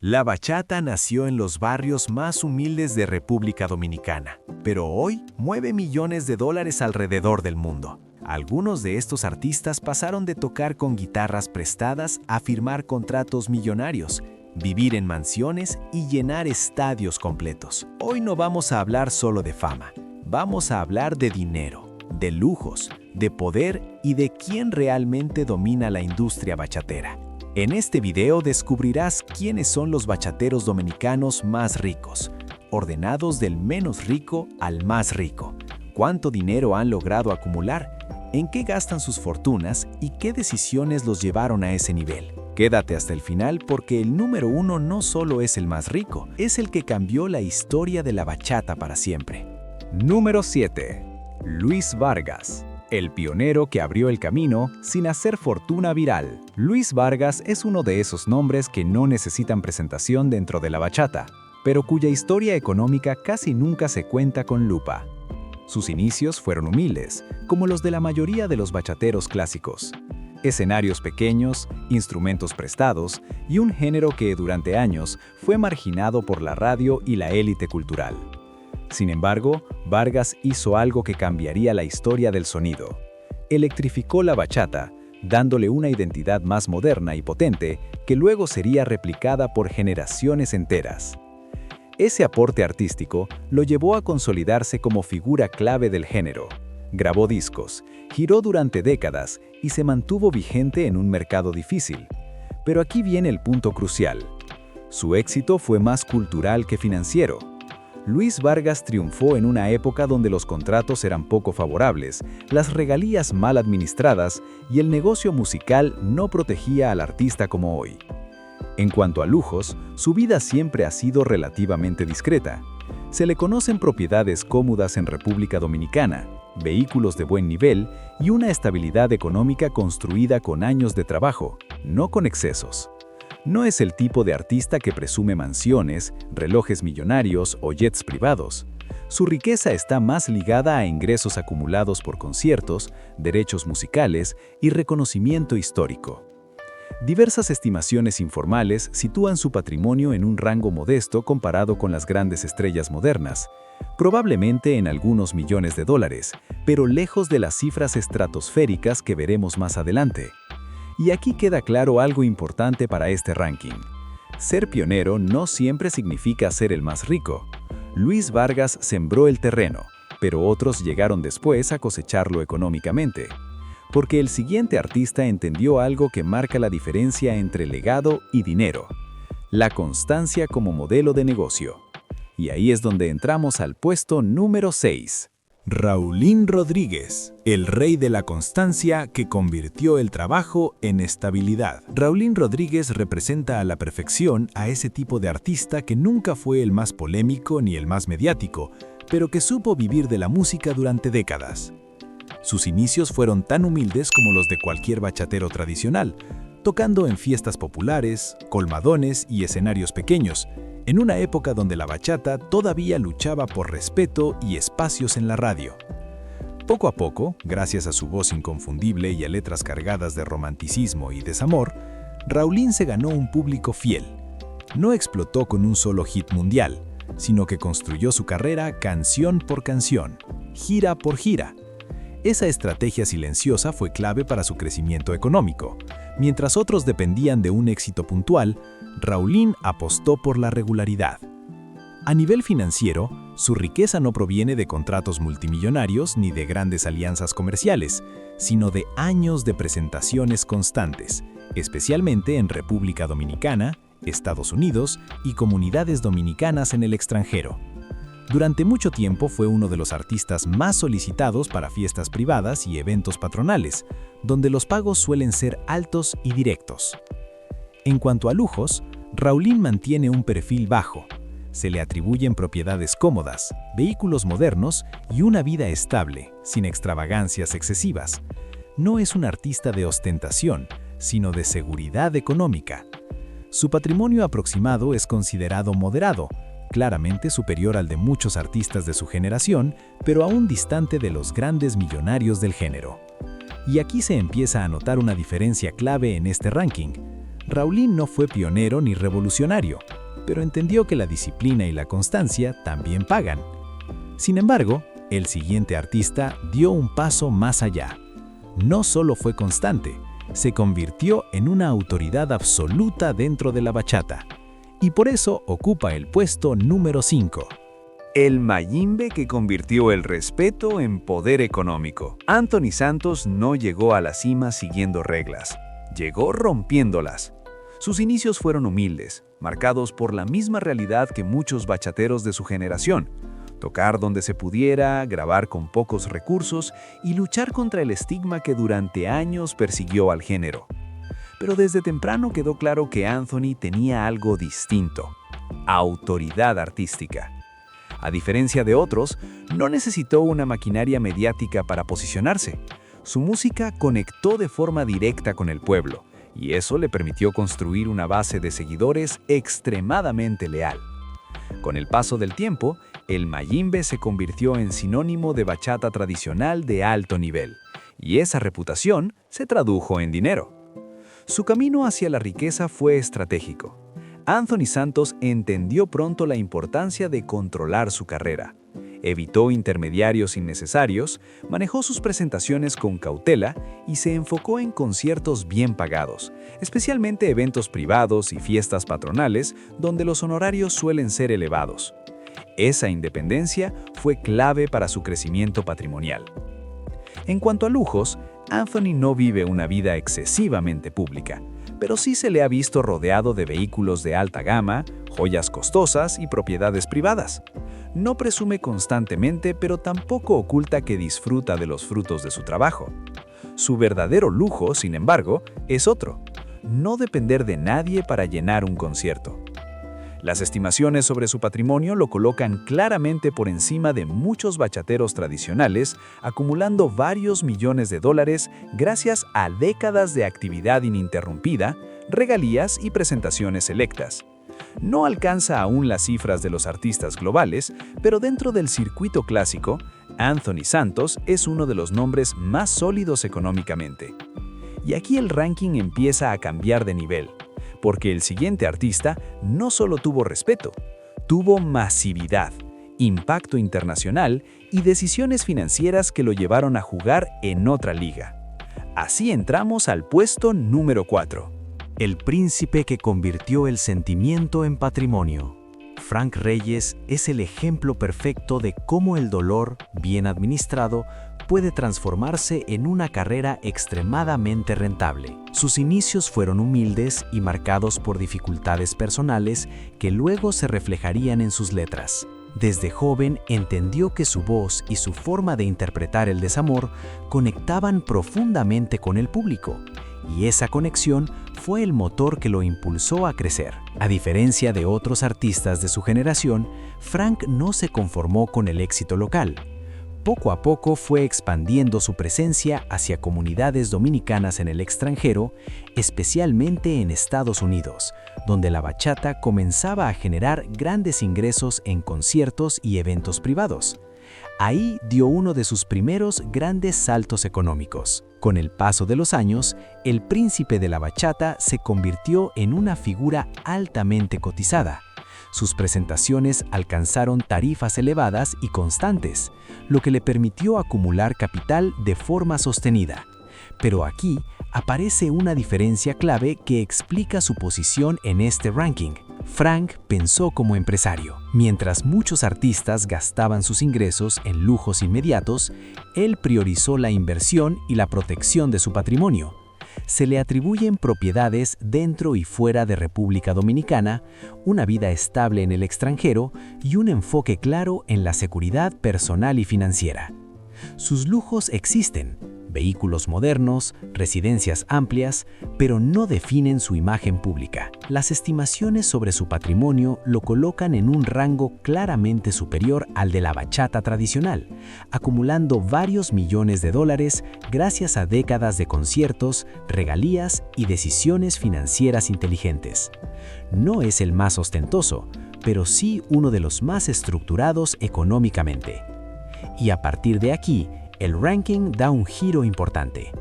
La bachata nació en los barrios más humildes de República Dominicana, pero hoy mueve millones de dólares alrededor del mundo. Algunos de estos artistas pasaron de tocar con guitarras prestadas a firmar contratos millonarios, vivir en mansiones y llenar estadios completos. Hoy no vamos a hablar solo de fama, vamos a hablar de dinero, de lujos, de poder y de quién realmente domina la industria bachatera. En este video descubrirás quiénes son los bachateros dominicanos más ricos, ordenados del menos rico al más rico, cuánto dinero han logrado acumular, en qué gastan sus fortunas y qué decisiones los llevaron a ese nivel. Quédate hasta el final porque el número uno no solo es el más rico, es el que cambió la historia de la bachata para siempre. Número 7. Luis Vargas. El pionero que abrió el camino sin hacer fortuna viral. Luis Vargas es uno de esos nombres que no necesitan presentación dentro de la bachata, pero cuya historia económica casi nunca se cuenta con lupa. Sus inicios fueron humildes, como los de la mayoría de los bachateros clásicos. Escenarios pequeños, instrumentos prestados y un género que durante años fue marginado por la radio y la élite cultural. Sin embargo, Vargas hizo algo que cambiaría la historia del sonido. Electrificó la bachata, dándole una identidad más moderna y potente que luego sería replicada por generaciones enteras. Ese aporte artístico lo llevó a consolidarse como figura clave del género. Grabó discos, giró durante décadas y se mantuvo vigente en un mercado difícil. Pero aquí viene el punto crucial. Su éxito fue más cultural que financiero. Luis Vargas triunfó en una época donde los contratos eran poco favorables, las regalías mal administradas y el negocio musical no protegía al artista como hoy. En cuanto a lujos, su vida siempre ha sido relativamente discreta. Se le conocen propiedades cómodas en República Dominicana, vehículos de buen nivel y una estabilidad económica construida con años de trabajo, no con excesos. No es el tipo de artista que presume mansiones, relojes millonarios o jets privados. Su riqueza está más ligada a ingresos acumulados por conciertos, derechos musicales y reconocimiento histórico. Diversas estimaciones informales sitúan su patrimonio en un rango modesto comparado con las grandes estrellas modernas, probablemente en algunos millones de dólares, pero lejos de las cifras estratosféricas que veremos más adelante. Y aquí queda claro algo importante para este ranking. Ser pionero no siempre significa ser el más rico. Luis Vargas sembró el terreno, pero otros llegaron después a cosecharlo económicamente. Porque el siguiente artista entendió algo que marca la diferencia entre legado y dinero: la constancia como modelo de negocio. Y ahí es donde entramos al puesto número 6. Raulín Rodríguez, el rey de la constancia que convirtió el trabajo en estabilidad. Raulín Rodríguez representa a la perfección a ese tipo de artista que nunca fue el más polémico ni el más mediático, pero que supo vivir de la música durante décadas. Sus inicios fueron tan humildes como los de cualquier bachatero tradicional, tocando en fiestas populares, colmadones y escenarios pequeños, en una época donde la bachata todavía luchaba por respeto y espacios en la radio. Poco a poco, gracias a su voz inconfundible y a letras cargadas de romanticismo y desamor, Raulín se ganó un público fiel. No explotó con un solo hit mundial, sino que construyó su carrera canción por canción, gira por gira. Esa estrategia silenciosa fue clave para su crecimiento económico. Mientras otros dependían de un éxito puntual, Raulín apostó por la regularidad. A nivel financiero, su riqueza no proviene de contratos multimillonarios ni de grandes alianzas comerciales, sino de años de presentaciones constantes, especialmente en República Dominicana, Estados Unidos y comunidades dominicanas en el extranjero. Durante mucho tiempo fue uno de los artistas más solicitados para fiestas privadas y eventos patronales, donde los pagos suelen ser altos y directos. En cuanto a lujos, Raulín mantiene un perfil bajo. Se le atribuyen propiedades cómodas, vehículos modernos y una vida estable, sin extravagancias excesivas. No es un artista de ostentación, sino de seguridad económica. Su patrimonio aproximado es considerado moderado, claramente superior al de muchos artistas de su generación, pero aún distante de los grandes millonarios del género. Y aquí se empieza a notar una diferencia clave en este ranking. Raulín no fue pionero ni revolucionario, pero entendió que la disciplina y la constancia también pagan. Sin embargo, el siguiente artista dio un paso más allá. No solo fue constante, se convirtió en una autoridad absoluta dentro de la bachata, y por eso ocupa el puesto número 5. El Mayimbe que convirtió el respeto en poder económico. Anthony Santos no llegó a la cima siguiendo reglas, llegó rompiéndolas. Sus inicios fueron humildes, marcados por la misma realidad que muchos bachateros de su generación: tocar donde se pudiera, grabar con pocos recursos y luchar contra el estigma que durante años persiguió al género. Pero desde temprano quedó claro que Anthony tenía algo distinto: autoridad artística. A diferencia de otros, no necesitó una maquinaria mediática para posicionarse. Su música conectó de forma directa con el pueblo, y eso le permitió construir una base de seguidores extremadamente leal. Con el paso del tiempo, el Mayimbe se convirtió en sinónimo de bachata tradicional de alto nivel, y esa reputación se tradujo en dinero. Su camino hacia la riqueza fue estratégico. Anthony Santos entendió pronto la importancia de controlar su carrera. Evitó intermediarios innecesarios, manejó sus presentaciones con cautela y se enfocó en conciertos bien pagados, especialmente eventos privados y fiestas patronales donde los honorarios suelen ser elevados. Esa independencia fue clave para su crecimiento patrimonial. En cuanto a lujos, Anthony no vive una vida excesivamente pública, pero sí se le ha visto rodeado de vehículos de alta gama, joyas costosas y propiedades privadas. No presume constantemente, pero tampoco oculta que disfruta de los frutos de su trabajo. Su verdadero lujo, sin embargo, es otro: no depender de nadie para llenar un concierto. Las estimaciones sobre su patrimonio lo colocan claramente por encima de muchos bachateros tradicionales, acumulando varios millones de dólares gracias a décadas de actividad ininterrumpida, regalías y presentaciones selectas. No alcanza aún las cifras de los artistas globales, pero dentro del circuito clásico, Anthony Santos es uno de los nombres más sólidos económicamente. Y aquí el ranking empieza a cambiar de nivel, porque el siguiente artista no solo tuvo respeto, tuvo masividad, impacto internacional y decisiones financieras que lo llevaron a jugar en otra liga. Así entramos al puesto número 4. El príncipe que convirtió el sentimiento en patrimonio. Frank Reyes es el ejemplo perfecto de cómo el dolor, bien administrado, puede transformarse en una carrera extremadamente rentable. Sus inicios fueron humildes y marcados por dificultades personales que luego se reflejarían en sus letras. Desde joven entendió que su voz y su forma de interpretar el desamor conectaban profundamente con el público, y esa conexión fue el motor que lo impulsó a crecer. A diferencia de otros artistas de su generación, Frank no se conformó con el éxito local. Poco a poco fue expandiendo su presencia hacia comunidades dominicanas en el extranjero, especialmente en Estados Unidos, donde la bachata comenzaba a generar grandes ingresos en conciertos y eventos privados. Ahí dio uno de sus primeros grandes saltos económicos. Con el paso de los años, el príncipe de la bachata se convirtió en una figura altamente cotizada. Sus presentaciones alcanzaron tarifas elevadas y constantes, lo que le permitió acumular capital de forma sostenida. Pero aquí aparece una diferencia clave que explica su posición en este ranking. Frank pensó como empresario. Mientras muchos artistas gastaban sus ingresos en lujos inmediatos, él priorizó la inversión y la protección de su patrimonio. Se le atribuyen propiedades dentro y fuera de República Dominicana, una vida estable en el extranjero y un enfoque claro en la seguridad personal y financiera. Sus lujos existen: vehículos modernos, residencias amplias, pero no definen su imagen pública. Las estimaciones sobre su patrimonio lo colocan en un rango claramente superior al de la bachata tradicional, acumulando varios millones de dólares gracias a décadas de conciertos, regalías y decisiones financieras inteligentes. No es el más ostentoso, pero sí uno de los más estructurados económicamente. Y a partir de aquí, el ranking da un giro importante.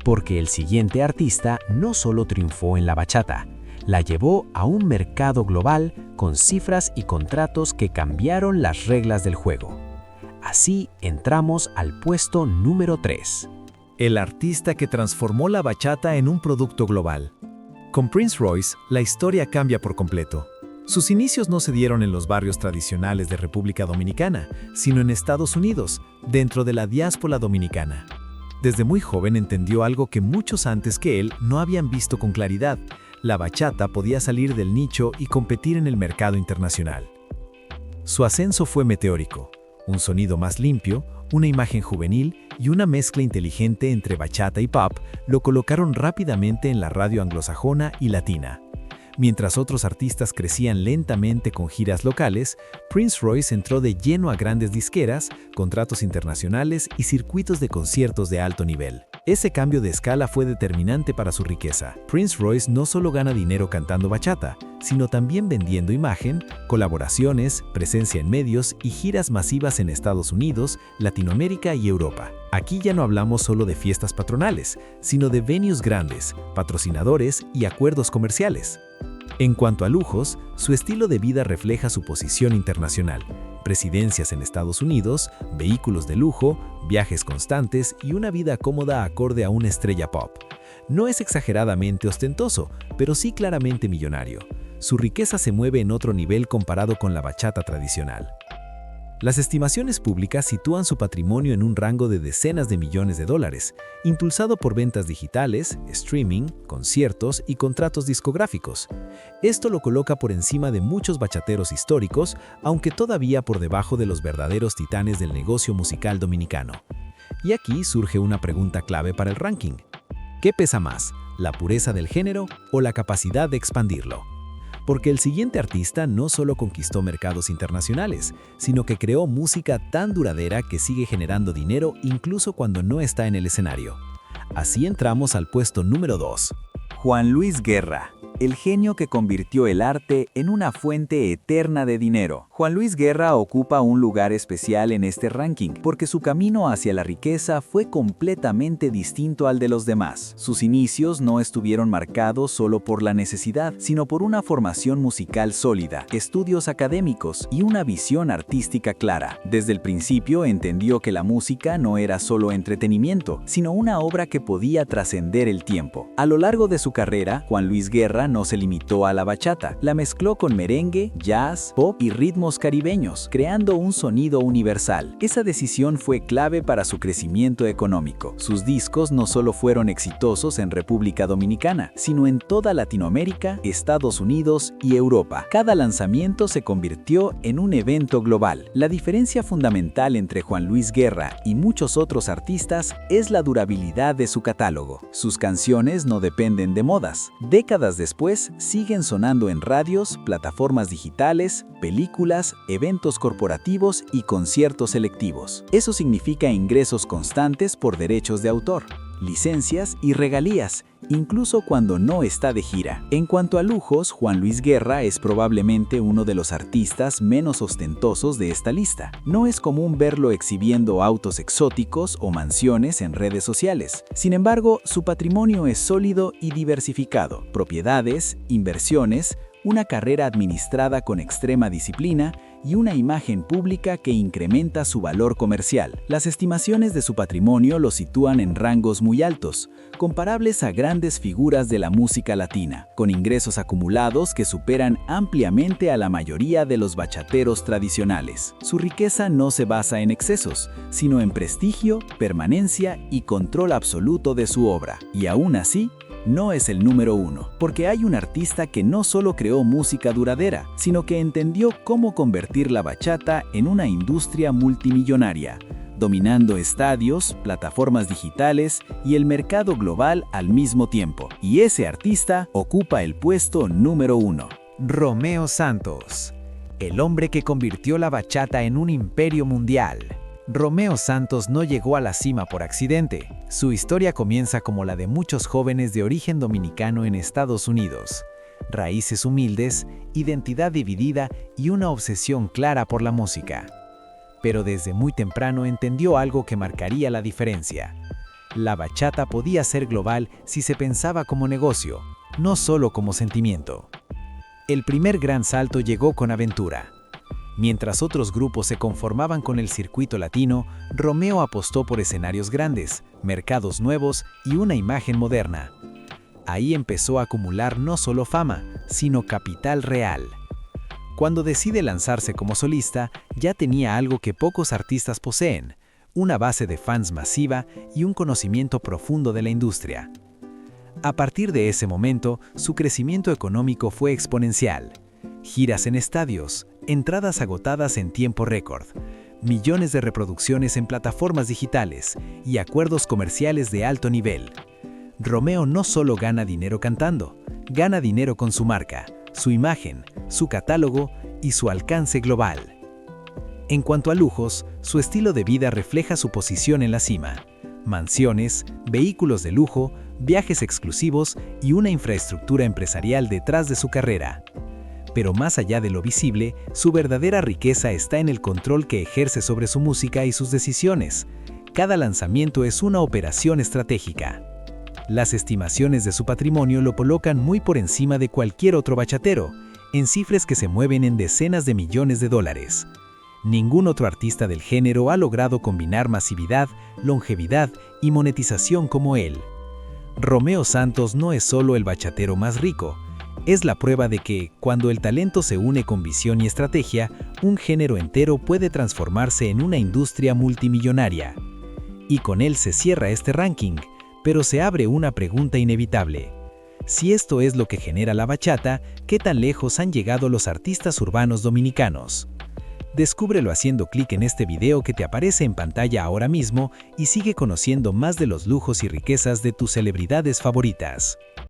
porque el siguiente artista no solo triunfó en la bachata, la llevó a un mercado global con cifras y contratos que cambiaron las reglas del juego. Así entramos al puesto número 3. El artista que transformó la bachata en un producto global. Con Prince Royce, la historia cambia por completo. Sus inicios no se dieron en los barrios tradicionales de República Dominicana, sino en Estados Unidos, dentro de la diáspora dominicana. Desde muy joven entendió algo que muchos antes que él no habían visto con claridad: la bachata podía salir del nicho y competir en el mercado internacional. Su ascenso fue meteórico: un sonido más limpio, una imagen juvenil y una mezcla inteligente entre bachata y pop lo colocaron rápidamente en la radio anglosajona y latina. Mientras otros artistas crecían lentamente con giras locales, Prince Royce entró de lleno a grandes disqueras, contratos internacionales y circuitos de conciertos de alto nivel. Ese cambio de escala fue determinante para su riqueza. Prince Royce no solo gana dinero cantando bachata, sino también vendiendo imagen, colaboraciones, presencia en medios y giras masivas en Estados Unidos, Latinoamérica y Europa. Aquí ya no hablamos solo de fiestas patronales, sino de venues grandes, patrocinadores y acuerdos comerciales. En cuanto a lujos, su estilo de vida refleja su posición internacional: presidencias en Estados Unidos, vehículos de lujo, viajes constantes y una vida cómoda acorde a una estrella pop. No es exageradamente ostentoso, pero sí claramente millonario. Su riqueza se mueve en otro nivel comparado con la bachata tradicional. Las estimaciones públicas sitúan su patrimonio en un rango de decenas de millones de dólares, impulsado por ventas digitales, streaming, conciertos y contratos discográficos. Esto lo coloca por encima de muchos bachateros históricos, aunque todavía por debajo de los verdaderos titanes del negocio musical dominicano. Y aquí surge una pregunta clave para el ranking: ¿qué pesa más, la pureza del género o la capacidad de expandirlo? Porque el siguiente artista no solo conquistó mercados internacionales, sino que creó música tan duradera que sigue generando dinero incluso cuando no está en el escenario. Así entramos al puesto número 2. Juan Luis Guerra, el genio que convirtió el arte en una fuente eterna de dinero. Juan Luis Guerra ocupa un lugar especial en este ranking porque su camino hacia la riqueza fue completamente distinto al de los demás. Sus inicios no estuvieron marcados solo por la necesidad, sino por una formación musical sólida, estudios académicos y una visión artística clara. Desde el principio entendió que la música no era solo entretenimiento, sino una obra que podía trascender el tiempo. A lo largo de su carrera, Juan Luis Guerra no se limitó a la bachata, la mezcló con merengue, jazz, pop y ritmos caribeños, creando un sonido universal. Esa decisión fue clave para su crecimiento económico. Sus discos no solo fueron exitosos en República Dominicana, sino en toda Latinoamérica, Estados Unidos y Europa. Cada lanzamiento se convirtió en un evento global. La diferencia fundamental entre Juan Luis Guerra y muchos otros artistas es la durabilidad de su catálogo. Sus canciones no dependen de modas. Décadas después, siguen sonando en radios, plataformas digitales, películas, eventos corporativos y conciertos selectivos. Eso significa ingresos constantes por derechos de autor, licencias y regalías, incluso cuando no está de gira. En cuanto a lujos, Juan Luis Guerra es probablemente uno de los artistas menos ostentosos de esta lista. No es común verlo exhibiendo autos exóticos o mansiones en redes sociales. Sin embargo, su patrimonio es sólido y diversificado: propiedades, inversiones, una carrera administrada con extrema disciplina y una imagen pública que incrementa su valor comercial. Las estimaciones de su patrimonio lo sitúan en rangos muy altos, comparables a grandes figuras de la música latina, con ingresos acumulados que superan ampliamente a la mayoría de los bachateros tradicionales. Su riqueza no se basa en excesos, sino en prestigio, permanencia y control absoluto de su obra. Y aún así, no es el número 1, porque hay un artista que no solo creó música duradera, sino que entendió cómo convertir la bachata en una industria multimillonaria, dominando estadios, plataformas digitales y el mercado global al mismo tiempo. Y ese artista ocupa el puesto número 1. Romeo Santos, el hombre que convirtió la bachata en un imperio mundial. Romeo Santos no llegó a la cima por accidente. Su historia comienza como la de muchos jóvenes de origen dominicano en Estados Unidos. Raíces humildes, identidad dividida y una obsesión clara por la música. Pero desde muy temprano entendió algo que marcaría la diferencia: La bachata podía ser global si se pensaba como negocio, no solo como sentimiento. El primer gran salto llegó con Aventura. Mientras otros grupos se conformaban con el circuito latino, Romeo apostó por escenarios grandes, mercados nuevos y una imagen moderna. Ahí empezó a acumular no solo fama, sino capital real. Cuando decide lanzarse como solista, ya tenía algo que pocos artistas poseen: una base de fans masiva y un conocimiento profundo de la industria. A partir de ese momento, su crecimiento económico fue exponencial. Giras en estadios, entradas agotadas en tiempo récord, millones de reproducciones en plataformas digitales y acuerdos comerciales de alto nivel. Romeo no solo gana dinero cantando, gana dinero con su marca, su imagen, su catálogo y su alcance global. En cuanto a lujos, su estilo de vida refleja su posición en la cima. Mansiones, vehículos de lujo, viajes exclusivos y una infraestructura empresarial detrás de su carrera. Pero más allá de lo visible, su verdadera riqueza está en el control que ejerce sobre su música y sus decisiones. Cada lanzamiento es una operación estratégica. Las estimaciones de su patrimonio lo colocan muy por encima de cualquier otro bachatero, en cifras que se mueven en decenas de millones de dólares. Ningún otro artista del género ha logrado combinar masividad, longevidad y monetización como él. Romeo Santos no es solo el bachatero más rico, es la prueba de que, cuando el talento se une con visión y estrategia, un género entero puede transformarse en una industria multimillonaria. Y con él se cierra este ranking, pero se abre una pregunta inevitable. Si esto es lo que genera la bachata, ¿qué tan lejos han llegado los artistas urbanos dominicanos? Descúbrelo haciendo clic en este video que te aparece en pantalla ahora mismo y sigue conociendo más de los lujos y riquezas de tus celebridades favoritas.